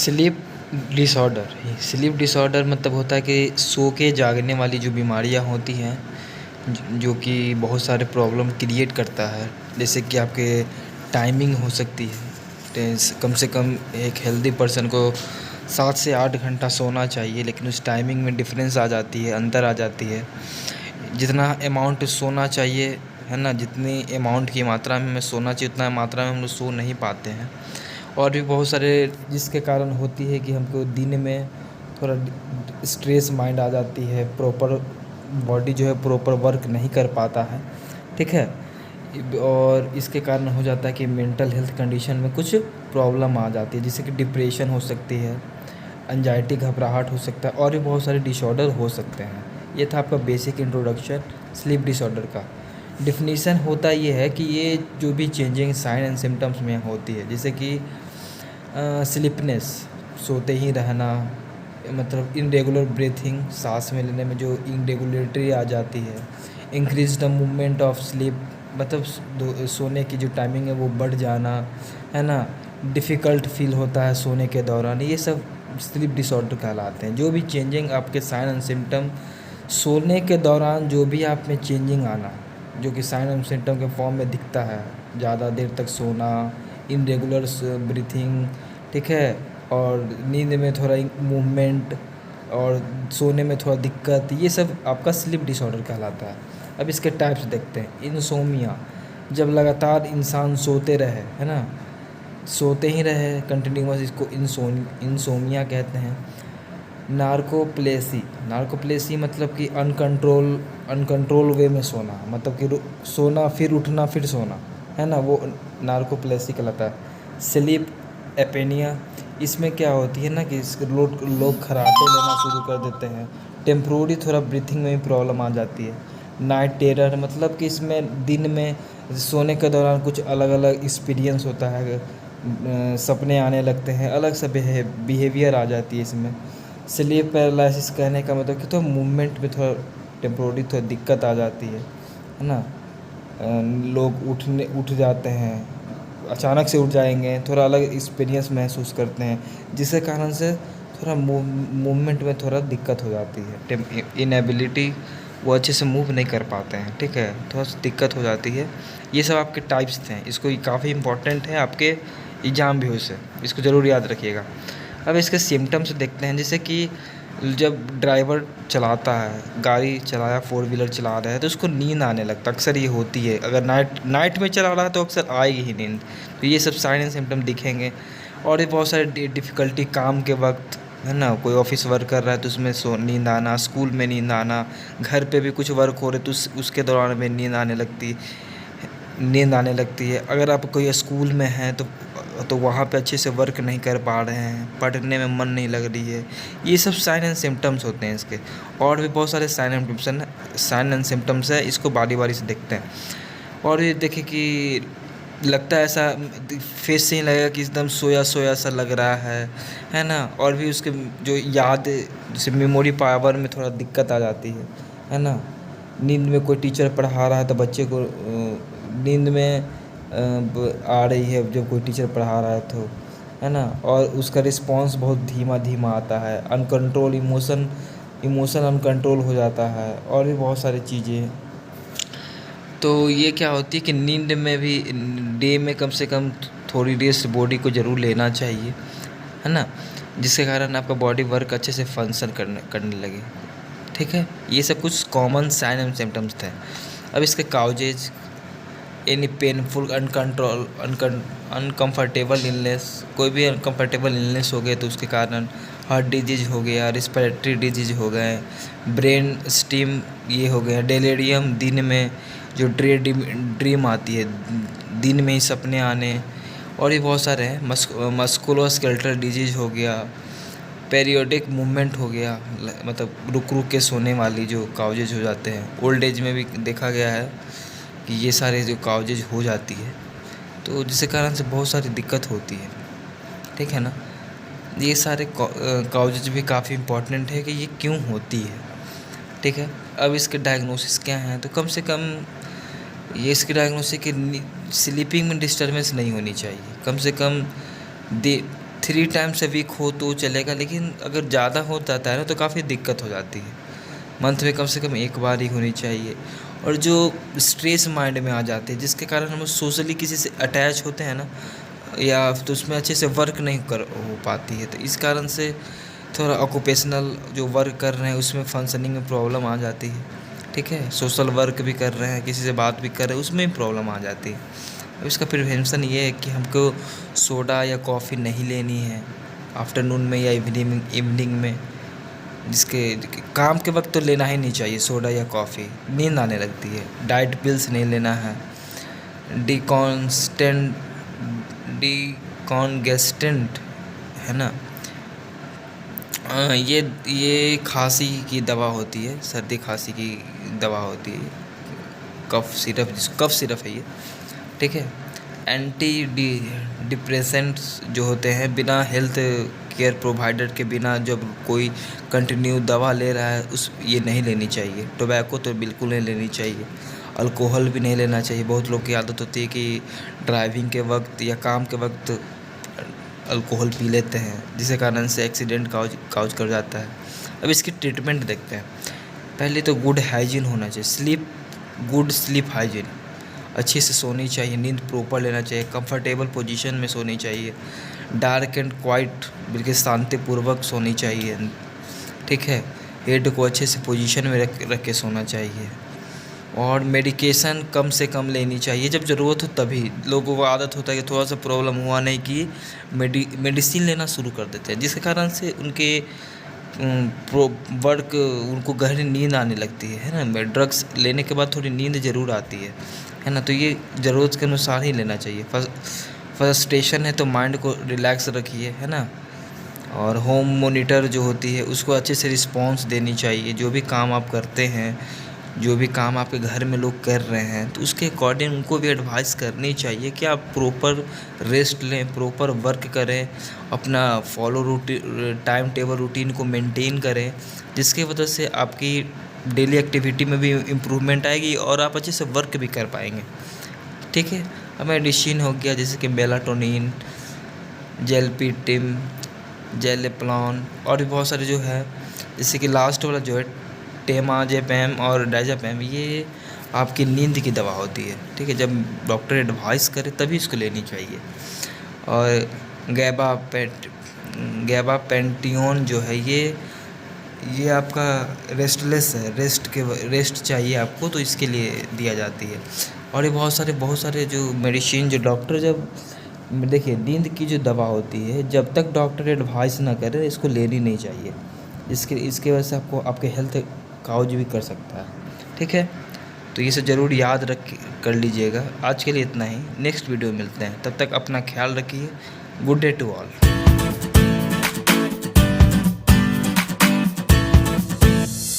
Sleep disorder. Sleep disorder मतलब होता है कि सो के जागने वाली जो बीमारियां होती हैं, जो कि बहुत सारे प्रॉब्लम क्रिएट करता है। जैसे कि आपके टाइमिंग हो सकती है। कम से कम एक हेल्दी पर्सन को 7 से 8 घंटा सोना चाहिए, लेकिन उस टाइमिंग में डिफरेंस आ जाती है, अंतर आ जाती है। जितना अमाउंट सोना चाहिए, है ना, जितनी अमाउंट की मात्रा में हमें सोना चाहिए उतना मात्रा में हम लोग सो नहीं पाते हैं। और भी बहुत सारे जिसके कारण होती है कि हमको दिन में थोड़ा स्ट्रेस माइंड आ जाती है, प्रॉपर बॉडी जो है प्रॉपर वर्क नहीं कर पाता है, ठीक है। और इसके कारण हो जाता है कि मेंटल हेल्थ कंडीशन में कुछ प्रॉब्लम आ जाती है, जैसे कि डिप्रेशन हो सकती है, एंजाइटी घबराहट हो सकता है, और भी बहुत सारे डिसऑर्डर हो सकते हैं। ये था आपका बेसिक इंट्रोडक्शन स्लीप डिसऑर्डर का। डिफिनीसन होता ये है कि ये जो भी चेंजिंग साइन एंड सिम्टम्स में होती है, जैसे कि स्लीपनेस, सोते ही रहना, मतलब इनरेगुलर ब्रीथिंग, सांस में लेने में जो इनरेगुलेटरी आ जाती है, increase the movement of sleep, मतलब सोने की जो टाइमिंग है वो बढ़ जाना, है ना, डिफ़िकल्ट फील होता है सोने के दौरान, ये सब स्लीप डिसऑर्डर कहलाते हैं। जो भी चेंजिंग आपके साइन एंड सिम्टम सोने के दौरान, जो भी आप में चेंजिंग आना, जो कि साइन एंड सिम्टम के फॉर्म में दिखता है, ज़्यादा देर तक सोना, इनरेगुलर ब्रीथिंग, ठीक है, और नींद में थोड़ा मूवमेंट, और सोने में थोड़ा दिक्कत, ये सब आपका स्लीप डिसऑर्डर कहलाता है। अब इसके टाइप्स देखते हैं। इंसोमिया, जब लगातार इंसान सोते रहे, है ना, सोते ही रहे कंटिन्यूअस, इसको इंसोमिया कहते हैं। नार्कोप्लेसी, नार्कोप्लेसी मतलब कि अनकंट्रोल वे में सोना, मतलब कि सोना फिर उठना फिर सोना, है ना, वो नार्कोप्लेसी कहलाता है। स्लीप एपेनिया, इसमें क्या होती है ना कि लोग खर्राटे लेना शुरू कर देते हैं, टेम्प्रोरी थोड़ा ब्रीथिंग में भी प्रॉब्लम आ जाती है। नाइट टेरर, मतलब कि इसमें दिन में सोने के दौरान कुछ अलग अलग एक्सपीरियंस होता है, सपने आने लगते हैं, अलग सा बिहेवियर आ जाती है इसमें। स्लीप पैरालिसिस कहने का मतलब कि तो मूवमेंट में थोड़ा टेम्प्रोरी थोड़ा दिक्कत आ जाती है ना। लोग उठ जाते हैं, अचानक से उठ जाएंगे, थोड़ा अलग एक्सपीरियंस महसूस करते हैं, जिसके कारण से थोड़ा मूवमेंट में थोड़ा दिक्कत हो जाती है, इनएबिलिटी, वो अच्छे से मूव नहीं कर पाते हैं, ठीक है, थोड़ा सा दिक्कत हो जाती है। ये सब आपके टाइप्स थे। इसको काफ़ी इंपॉर्टेंट है आपके एग्ज़ाम भी, उससे इसको ज़रूर याद रखिएगा। अब इसके सिम्टम्स देखते हैं। जैसे कि जब ड्राइवर चलाता है, गाड़ी चलाया, 4 व्हीलर चला रहा है, तो उसको नींद आने लगता, अक्सर ये होती है। अगर नाइट में चला रहा है तो अक्सर आएगी ही नींद। तो ये सब साइन एंड सिम्टम दिखेंगे। और भी बहुत सारे डिफ़िकल्टी काम के वक्त, है ना, कोई ऑफिस वर्क कर रहा है तो उसमें नींद आना, स्कूल में नींद आना, घर पे भी कुछ वर्क हो रहे तो उसके दौरान में नींद आने लगती है। अगर आप कोई स्कूल में हैं तो वहाँ पे अच्छे से वर्क नहीं कर पा रहे हैं, पढ़ने में मन नहीं लग रही है, ये सब साइन एंड सिम्टम्स होते हैं इसके। और भी बहुत सारे साइन एंड सिम्टम्स है, इसको बारी बारी से देखते हैं। और ये देखिए कि लगता है ऐसा, फेस से ही लगेगा कि एकदम सोया सोया सा लग रहा है ना। और भी उसके जो याद, जैसे मेमोरी पावर में थोड़ा दिक्कत आ जाती है ना। नींद में कोई टीचर पढ़ा रहा है तो बच्चे को नींद में आ रही है जब कोई टीचर पढ़ा रहा है तो, है ना। और उसका रिस्पॉन्स बहुत धीमा धीमा आता है, अनकंट्रोल इमोशन अनकंट्रोल हो जाता है, और भी बहुत सारी चीज़ें। तो ये क्या होती है कि नींद में भी डे में कम से कम थोड़ी रेस्ट बॉडी को ज़रूर लेना चाहिए, है ना, जिसके कारण आपका बॉडी वर्क अच्छे से फंक्शन करने लगे, ठीक है। ये सब कुछ कॉमन साइन एंड सिम्टम्स थे। अब इसके causes, any painful uncomfortable illness, कोई भी अनकम्फर्टेबल इलनेस हो गए तो उसके कारण हार्ट डिजीज़ हो गया, रिस्पिरेटरी डिजीज़ हो गए, ब्रेन स्टीम ये हो गया, डेलेरियम, दिन में जो ड्रीम आती है, दिन में ही सपने आने, और भी बहुत सारे हैं। मस्कुलोस्केलेटल डिजीज़ हो गया, पेरियोडिक मूवमेंट हो गया, मतलब रुक रुक के सोने वाली जो काउजेज हो जाते हैं। ओल्ड एज में भी देखा गया है कि ये सारे जो काउजेज हो जाती है, तो जिसके कारण से बहुत सारी दिक्कत होती है, ठीक है ना। ये सारे काउजेज भी काफ़ी इम्पोर्टेंट है कि ये क्यों होती है, ठीक है। अब इसके डायग्नोसिस क्या हैं, तो कम से कम ये इसकी डायग्नोसिस कि स्लीपिंग में डिस्टर्बेंस नहीं होनी चाहिए, कम से कम 3 टाइम्स अ वीक हो तो चलेगा, लेकिन अगर ज़्यादा हो जाता है ना तो काफ़ी दिक्कत हो जाती है। मंथ में कम से कम 1 बार ही होनी चाहिए। और जो स्ट्रेस माइंड में आ जाते हैं जिसके कारण हम सोशली किसी से अटैच होते हैं ना, या तो उसमें अच्छे से वर्क नहीं कर हो पाती है, तो इस कारण से थोड़ा ऑक्यूपेशनल जो वर्क कर रहे हैं उसमें फंक्शनिंग में प्रॉब्लम आ जाती है। ठीक है, सोशल वर्क भी कर रहे हैं, किसी से बात भी कर रहे हैं, उसमें भी प्रॉब्लम आ जाती है। अब इसका प्रिवेंशन ये है कि हमको सोडा या कॉफ़ी नहीं लेनी है आफ्टरनून में या इवनिंग में। जिसके काम के वक्त तो लेना ही नहीं चाहिए सोडा या कॉफ़ी, नींद आने लगती है। डाइट पिल्स नहीं लेना है। डिकॉन्स्टेंट डिकॉन्गेस्टेंट है ना, ये खांसी की दवा होती है, सर्दी खांसी की दवा होती है। कफ सिरप है ये। ठीक है, एंटी डिप्रेसेंट्स जो होते हैं, बिना हेल्थ केयर प्रोवाइडर के बिना जब कोई कंटिन्यू दवा ले रहा है ये नहीं लेनी चाहिए। टोबैको तो बिल्कुल नहीं लेनी चाहिए। अल्कोहल भी नहीं लेना चाहिए। बहुत लोग की आदत होती है कि ड्राइविंग के वक्त या काम के वक्त अल्कोहल पी लेते हैं, जिसके कारण से एक्सीडेंट काउज कर जाता है। अब इसकी ट्रीटमेंट देखते हैं। पहले तो गुड हाइजीन होना चाहिए, गुड स्लीप हाइजीन, अच्छे से सोनी चाहिए, नींद प्रॉपर लेना चाहिए, कंफर्टेबल पोजीशन में सोनी चाहिए, डार्क एंड क्वाइट बिल्कुल शांतिपूर्वक सोनी चाहिए। ठीक है, हेड को अच्छे से पोजीशन में रख के सोना चाहिए। और मेडिकेशन कम से कम लेनी चाहिए, जब ज़रूरत हो तभी। लोगों को आदत होता है कि थोड़ा सा प्रॉब्लम हुआ नहीं कि मेडिसिन लेना शुरू कर देते हैं, जिसके कारण से उनके उनको गहरी नींद आने लगती है ना। ड्रग्स लेने के बाद थोड़ी नींद ज़रूर आती है ना, तो ये ज़रूरत के अनुसार ही लेना चाहिए। फ्रस्ट्रेशन है तो माइंड को रिलैक्स रखिए, है ना। और होम मॉनिटर जो होती है उसको अच्छे से रिस्पॉन्स देनी चाहिए। जो भी काम आप करते हैं, जो भी काम आपके घर में लोग कर रहे हैं, तो उसके अकॉर्डिंग उनको भी एडवाइस करनी चाहिए कि आप प्रॉपर रेस्ट लें, प्रॉपर वर्क करें, अपना टाइम टेबल रूटीन को मेंटेन करें, जिसकी वजह से आपकी डेली एक्टिविटी में भी इम्प्रूवमेंट आएगी और आप अच्छे से वर्क भी कर पाएंगे। ठीक है, अब मेडिसिन हो गया जैसे कि मेलाटोनिन, जेलपिटिम, जेलेप्लॉन, और भी बहुत सारे जो है, जैसे कि लास्ट वाला जो है टेमाजेपैम और डायजापैम, ये आपकी नींद की दवा होती है। ठीक है, जब डॉक्टर एडवाइस करे तभी इसको लेनी चाहिए। और गैबापेंटियोन जो है ये आपका रेस्टलेस है, रेस्ट चाहिए आपको, तो इसके लिए दिया जाती है। और ये बहुत सारे जो मेडिसिन जो डॉक्टर जब देखिए, नींद की जो दवा होती है जब तक डॉक्टर एडवाइस ना करे इसको लेनी नहीं चाहिए। इसके वजह से आपको आपके हेल्थ काउज भी कर सकता है। ठीक है, तो ये सब ज़रूर याद कर लीजिएगा। आज के लिए इतना ही, नेक्स्ट वीडियो में मिलते हैं, तब तक अपना ख्याल रखिए। Good day to all.